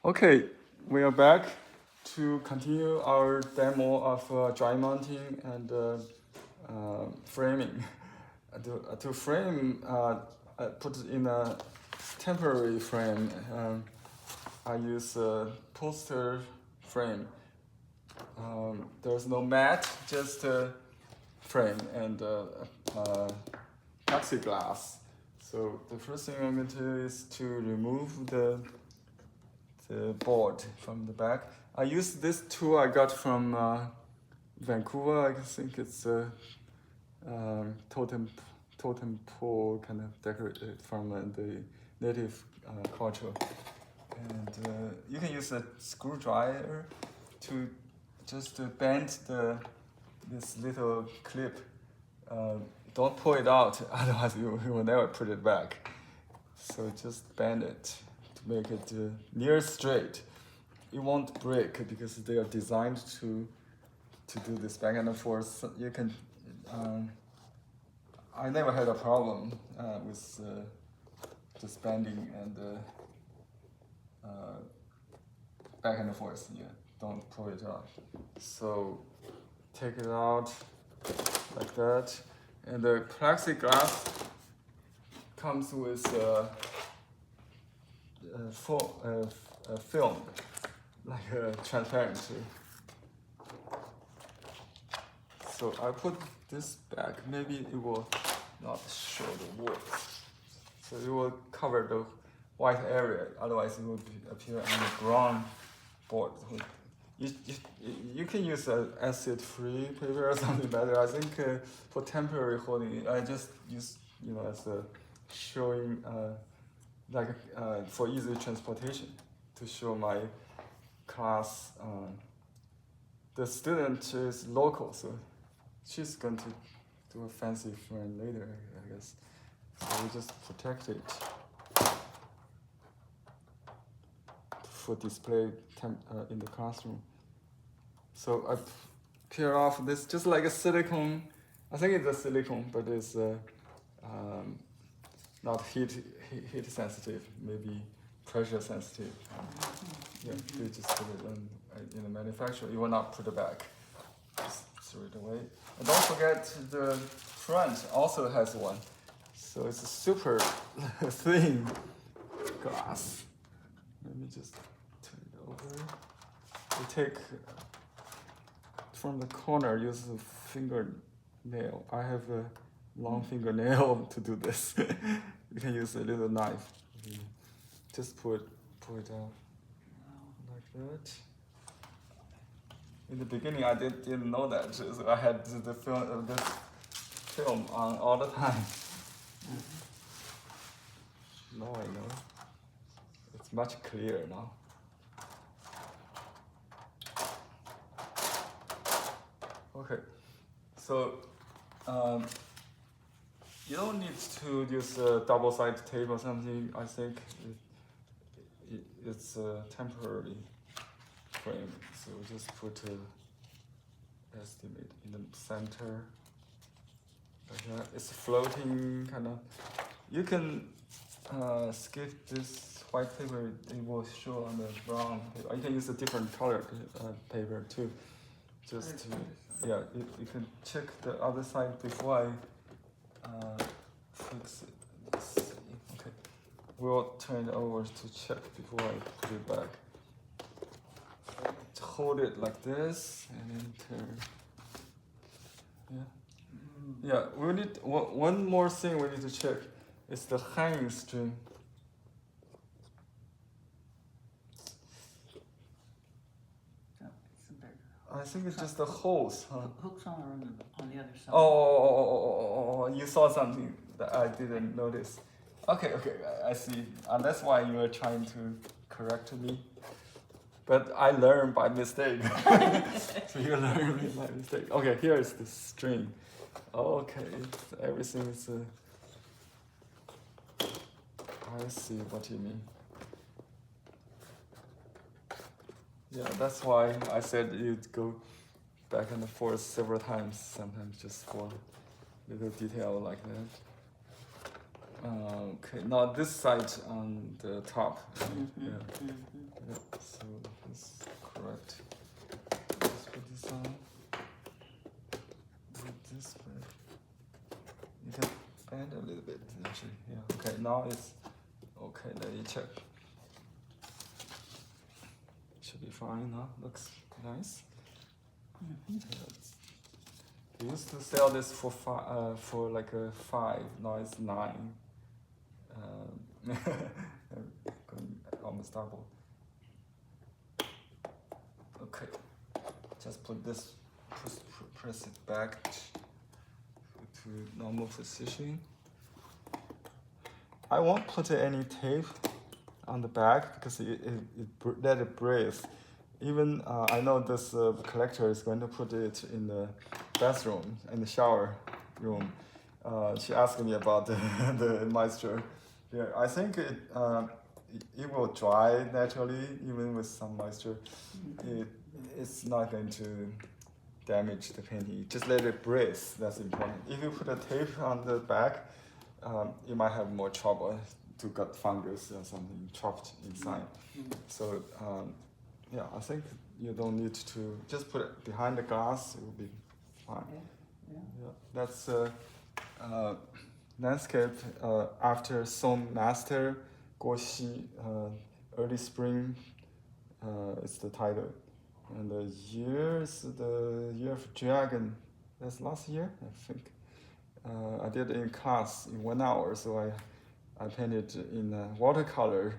Okay, we are back to continue our demo of dry mounting and framing. To frame, I put it in a temporary frame. I use a poster frame. There's no mat, just a frame and plexiglass. So the first thing I'm going to do is to remove the board from the back. I use this tool I got from Vancouver. I think it's a totem pole kind of decorated from the native culture. And you can use a screwdriver to just bend this little clip. Don't pull it out, otherwise you will never put it back. So just bend it to make it near straight. It won't break because they are designed to do this back and forth. You can. I never had a problem with just bending and back and forth. Yeah, don't pull it out. So take it out like that, and the plexiglass comes with a film, like a transparent. So I put this back. Maybe it will not show the wood. So it will cover the white area. Otherwise, it will appear on the brown board. You can use an acid-free paper or something better. I think for temporary holding, I just use as a showing for easy transportation to show my class. The student is local, so she's going to do a fancy frame later, I guess. So we just protect it for display in the classroom. So I peel off this just like a silicone. I think it's a silicone, but it's not heat sensitive, maybe pressure sensitive. Yeah, they just put it in the manufacturer. You will not put it back. Just throw it away. And don't forget the front also has one. So it's a super thin glass. Let me just turn it over. We take from the corner, use a fingernail. I have a long fingernail to do this. You can use a little knife. Just pull it out like that. In the beginning, I didn't know that, so I had this film on all the time. Now I know. It's much clearer now. Okay, so you don't need to use a double-sided tape or something. I think it's a temporary frame. So we just put estimate in the center. Okay. It's floating kind of. You can skip this white paper. It will show on the brown paper. You can use a different colored paper too. Just to, yeah, you can check the other side before I fix it. Let's see. Okay, we'll turn it over to check before I put it back. Hold it like this and then turn. Yeah, we need one more thing we need to check. It's the hanging string. I think it's just the holes, huh? Hooks on the other side. Oh, you saw something that I didn't notice. Okay, I see. And that's why you were trying to correct me. But I learned by mistake. So you learned by mistake. Okay, here is the string. Okay, everything is. I see what you mean. Yeah, that's why I said you'd go back and forth several times, sometimes just for little detail like that. Okay, now this side on the top. Yeah. Yeah, so this is correct. Just put this on. Put this back. You can bend a little bit actually. Yeah. Okay, now it's okay. Let me check. Should be fine now. Looks nice. We used to sell this for like a 5. Now it's 9. Going almost double. Okay, just put this, press it back to normal position. I won't put any tape on the back because let it breathe. Even I know this collector is going to put it in the bathroom, in the shower room. She asked me about the moisture. Yeah, I think it will dry naturally, even with some moisture. It's not going to damage the painting. Just let it breathe. That's important. If you put a tape on the back, you might have more trouble to get fungus or something trapped inside. So yeah, I think you don't need to just put it behind the glass. It will be fine. Yeah, that's landscape after Song Master Guoxi, early spring. It's the title, and the year is the year of dragon. That's last year, I think. I did it in class in 1 hour, so I painted in watercolor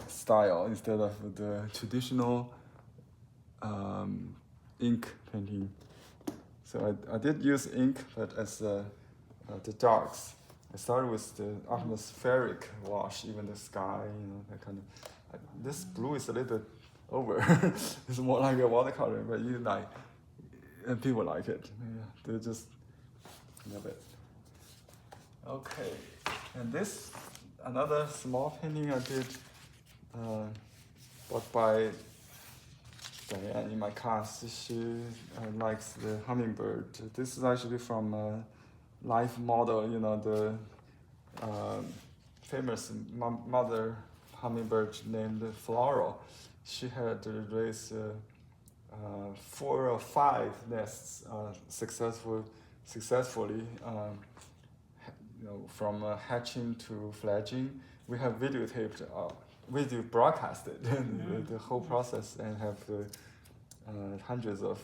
style instead of the traditional ink painting. So I did use ink, but as the darks. I started with the atmospheric wash, even the sky, that kind of. This blue is a little bit over. It's more like a watercolor, but and people like it. Yeah, they just love it. Okay, and this another small painting I did, bought by Diane in my class. She likes the hummingbird. This is actually from life model, the famous mother hummingbird named Floral. She had raised 4 or 5 nests successfully, from hatching to fledging. We have videotaped, video broadcasted the whole process and have hundreds of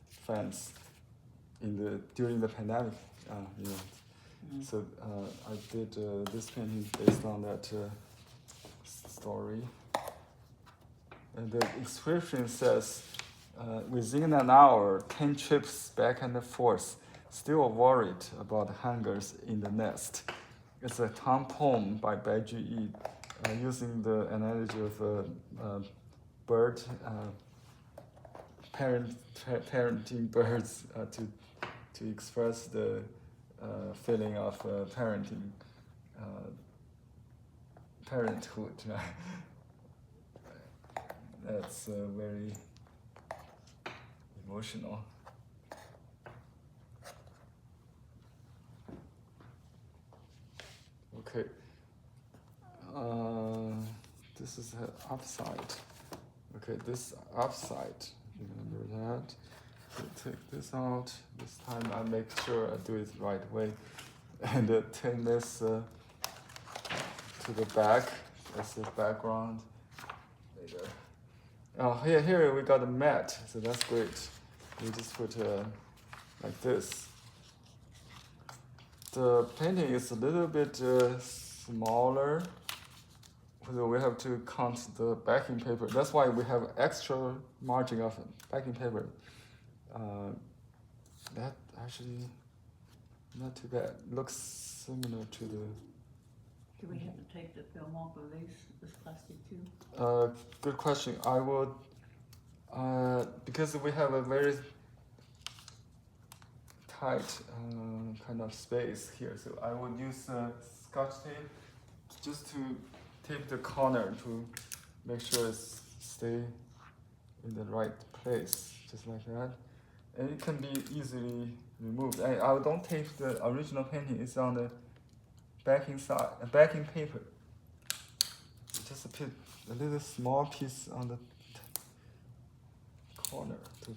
fans during the pandemic. So I did this painting based on that story. And the inscription says, within an hour, 10 trips back and forth, still worried about hangers in the nest. It's a Tom poem by Bai Juyi, using the analogy of a bird, parenting birds to express the feeling of parenthood. That's very emotional. Okay. This is the upside. Okay, this upside. Remember that. So take this out. This time I make sure I do it the right way, and take this to the back. That's the background. Later. Oh, here we got a mat, so that's great. We just put like this. The painting is a little bit smaller, so we have to count the backing paper. That's why we have extra margin of backing paper. That actually not too bad. Looks similar to the. Do we have to take the film off of this plastic too? Good question. I would, because we have a very tight kind of space here, so I would use Scotch tape just to tape the corner to make sure it stay in the right place, just like that. And it can be easily removed. I don't tape the original painting. It's on the backing paper. Just put a little small piece on the corner to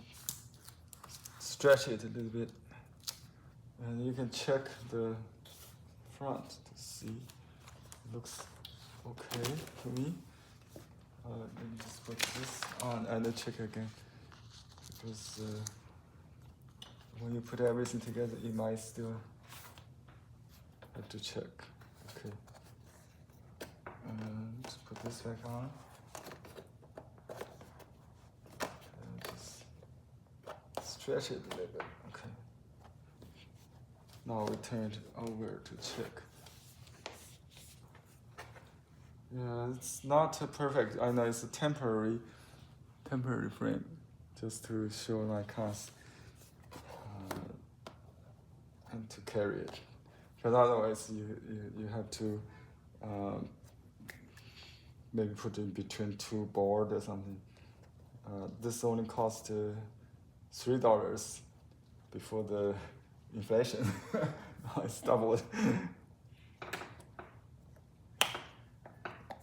stretch it a little bit, and you can check the front to see. It looks okay to me. Let me just put this on and then check again, because when you put everything together, you might still have to check. Okay. And put this back on. And just stretch it a little bit. Okay. Now we turn it over to check. Yeah, it's not perfect. I know it's a temporary frame, just to show my class and to carry it. Because otherwise, you have to maybe put it between two boards or something. This only cost $3 before the inflation. Now it's doubled.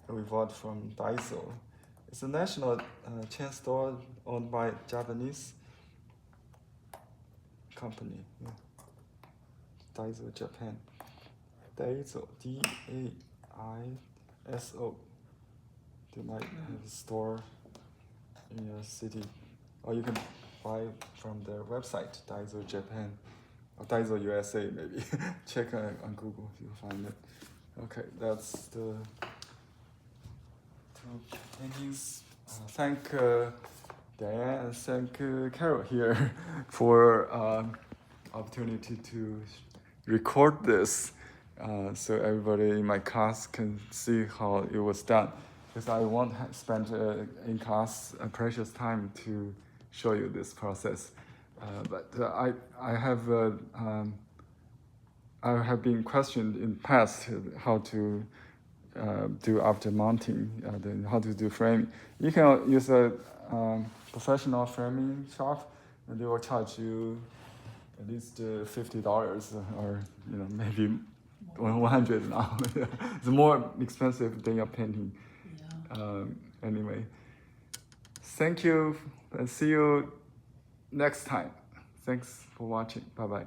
We bought from Daiso. It's a national chain store owned by Japanese company. Yeah. Daiso Japan. Daiso, D-A-I-S-O. They might have a store in your city, or you can buy from their website, Daiso Japan, or Daiso USA maybe. Check on Google, you'll find it. Okay, that's the two paintings. Thank Diane and thank Carol here for opportunity to record this, so everybody in my class can see how it was done. Because I won't spend in class precious time to show you this process, but I have been questioned in past how to do after mounting, then how to do framing. You can use a professional framing shop, and they will charge you at least $50, or maybe 100 now. It's more expensive than your painting. Yeah. Anyway, thank you, and see you next time. Thanks for watching. Bye bye.